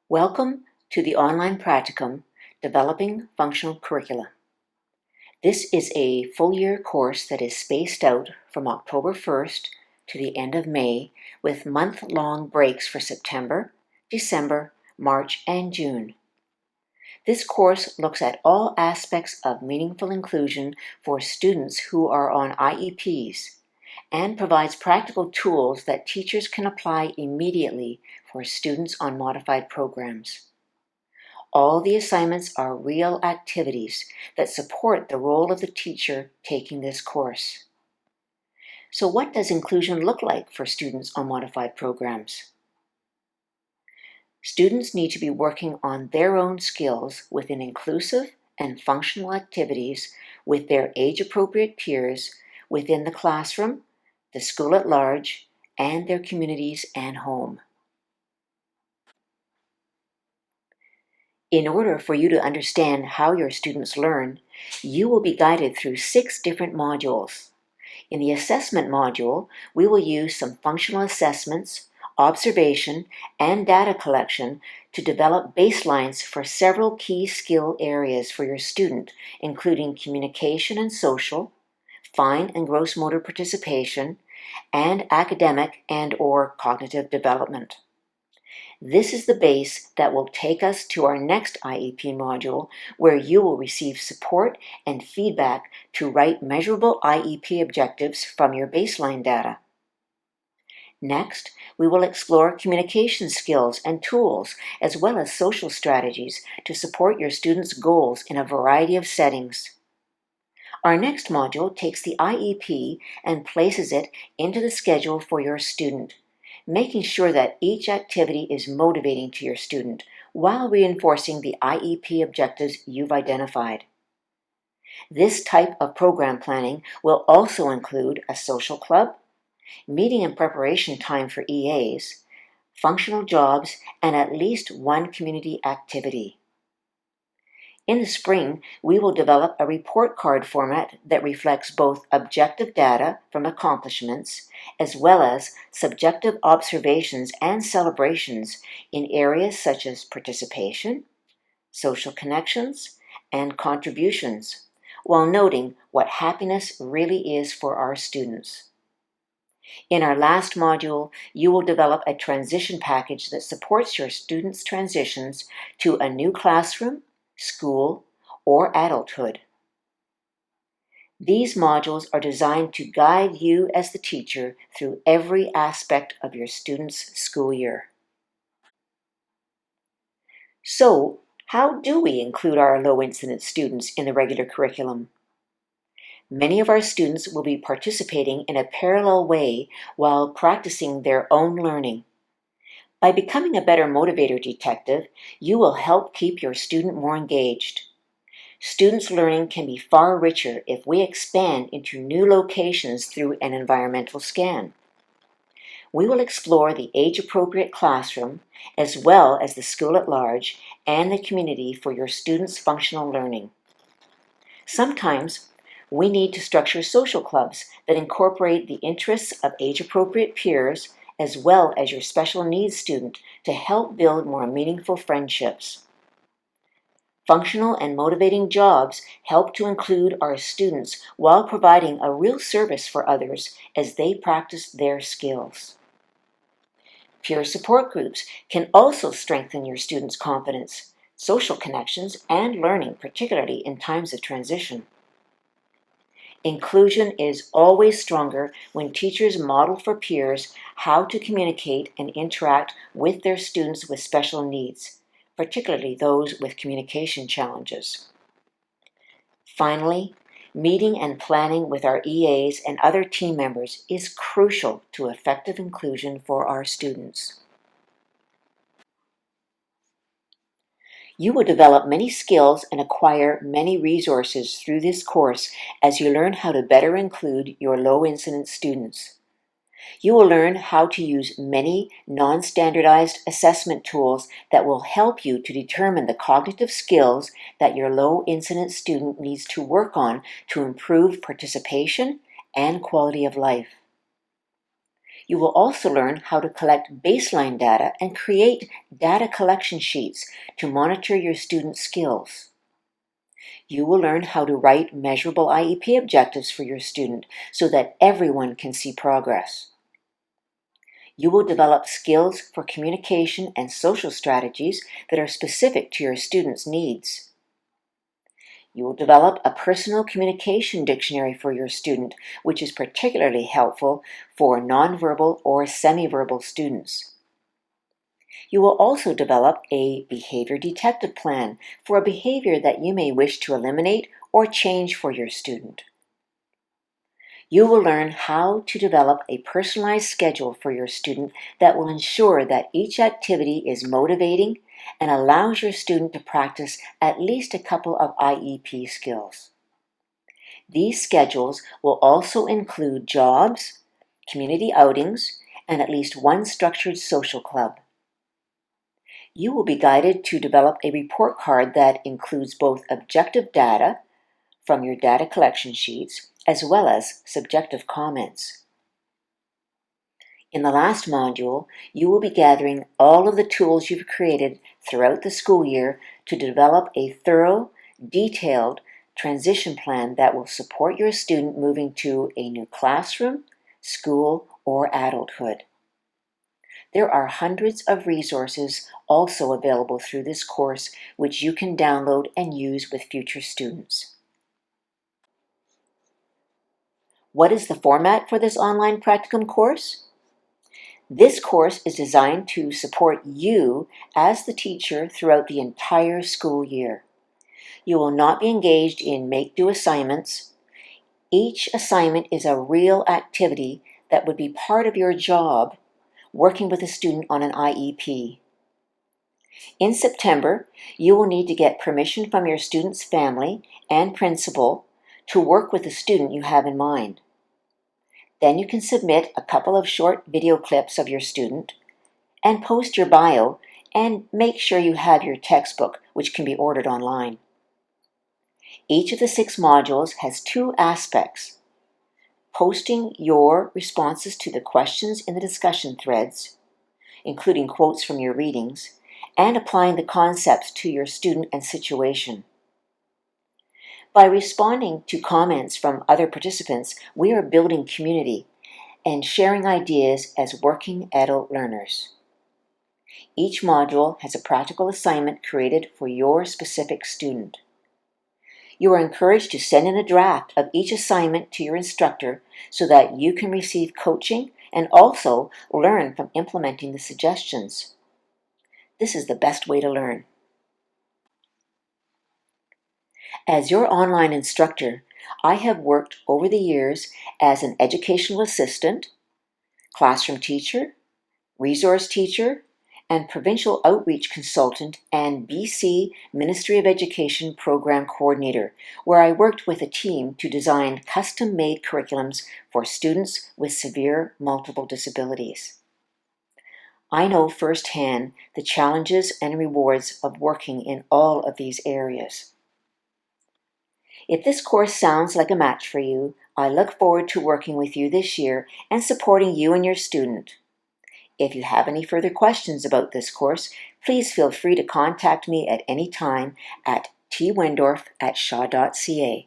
Welcome to the online practicum, Developing Functional Curricula. This is a full-year course that is spaced out from October 1st to the end of May with month-long breaks for September, December, March, and June. This course looks at all aspects of meaningful inclusion for students who are on IEPs and provides practical tools that teachers can apply immediately for students on modified programs. All the assignments are real activities that support the role of the teacher taking this course. So what does inclusion look like for students on modified programs? Students need to be working on their own skills within inclusive and functional activities with their age-appropriate peers within the classroom, the school at large, and their communities and home. In order for you to understand how your students learn, you will be guided through 6 different modules. In the assessment module, we will use some functional assessments, observation, and data collection to develop baselines for several key skill areas for your student, including communication and social, fine and gross motor participation, and academic and/or cognitive development. This is the base that will take us to our next IEP module, where you will receive support and feedback to write measurable IEP objectives from your baseline data. Next, we will explore communication skills and tools, as well as social strategies to support your students' goals in a variety of settings. Our next module takes the IEP and places it into the schedule for your student, making sure that each activity is motivating to your student while reinforcing the IEP objectives you've identified. This type of program planning will also include a social club, meeting and preparation time for EAs, functional jobs, and at least one community activity. In the spring, we will develop a report card format that reflects both objective data from accomplishments as well as subjective observations and celebrations in areas such as participation, social connections, and contributions, while noting what happiness really is for our students. In our last module, you will develop a transition package that supports your students' transitions to a new classroom, school, or adulthood. These modules are designed to guide you as the teacher through every aspect of your student's school year. So, how do we include our low-incidence students in the regular curriculum? Many of our students will be participating in a parallel way while practicing their own learning. By becoming a better motivator detective, you will help keep your student more engaged. Students' learning can be far richer if we expand into new locations through an environmental scan. We will explore the age-appropriate classroom, as well as the school at large and the community for your students' functional learning. Sometimes, we need to structure social clubs that incorporate the interests of age-appropriate peers as well as your special needs student to help build more meaningful friendships. Functional and motivating jobs help to include our students while providing a real service for others as they practice their skills. Peer support groups can also strengthen your students' confidence, social connections, and learning, particularly in times of transition. Inclusion is always stronger when teachers model for peers how to communicate and interact with their students with special needs, particularly those with communication challenges. Finally, meeting and planning with our EAs and other team members is crucial to effective inclusion for our students. You will develop many skills and acquire many resources through this course as you learn how to better include your low-incidence students. You will learn how to use many non-standardized assessment tools that will help you to determine the cognitive skills that your low-incidence student needs to work on to improve participation and quality of life. You will also learn how to collect baseline data and create data collection sheets to monitor your students' skills. You will learn how to write measurable IEP objectives for your student so that everyone can see progress. You will develop skills for communication and social strategies that are specific to your students' needs. You will develop a personal communication dictionary for your student, which is particularly helpful for nonverbal or semi-verbal students. You will also develop a behavior detective plan for a behavior that you may wish to eliminate or change for your student. You will learn how to develop a personalized schedule for your student that will ensure that each activity is motivating and allows your student to practice at least a couple of IEP skills. These schedules will also include jobs, community outings, and at least one structured social club. You will be guided to develop a report card that includes both objective data from your data collection sheets as well as subjective comments. In the last module, you will be gathering all of the tools you've created throughout the school year to develop a thorough, detailed transition plan that will support your student moving to a new classroom, school, or adulthood. There are hundreds of resources also available through this course, which you can download and use with future students. What is the format for this online practicum course? This course is designed to support you as the teacher throughout the entire school year. You will not be engaged in make-do assignments. Each assignment is a real activity that would be part of your job working with a student on an IEP. In September, you will need to get permission from your student's family and principal to work with the student you have in mind. Then you can submit a couple of short video clips of your student and post your bio and make sure you have your textbook, which can be ordered online. Each of the 6 modules has 2 aspects: posting your responses to the questions in the discussion threads, including quotes from your readings, and applying the concepts to your student and situation. By responding to comments from other participants, we are building community and sharing ideas as working adult learners. Each module has a practical assignment created for your specific student. You are encouraged to send in a draft of each assignment to your instructor so that you can receive coaching and also learn from implementing the suggestions. This is the best way to learn. As your online instructor, I have worked over the years as an educational assistant, classroom teacher, resource teacher, and provincial outreach consultant and BC Ministry of Education program coordinator, where I worked with a team to design custom-made curriculums for students with severe multiple disabilities. I know firsthand the challenges and rewards of working in all of these areas. If this course sounds like a match for you, I look forward to working with you this year and supporting you and your student. If you have any further questions about this course, please feel free to contact me at any time at twendorf@shaw.ca.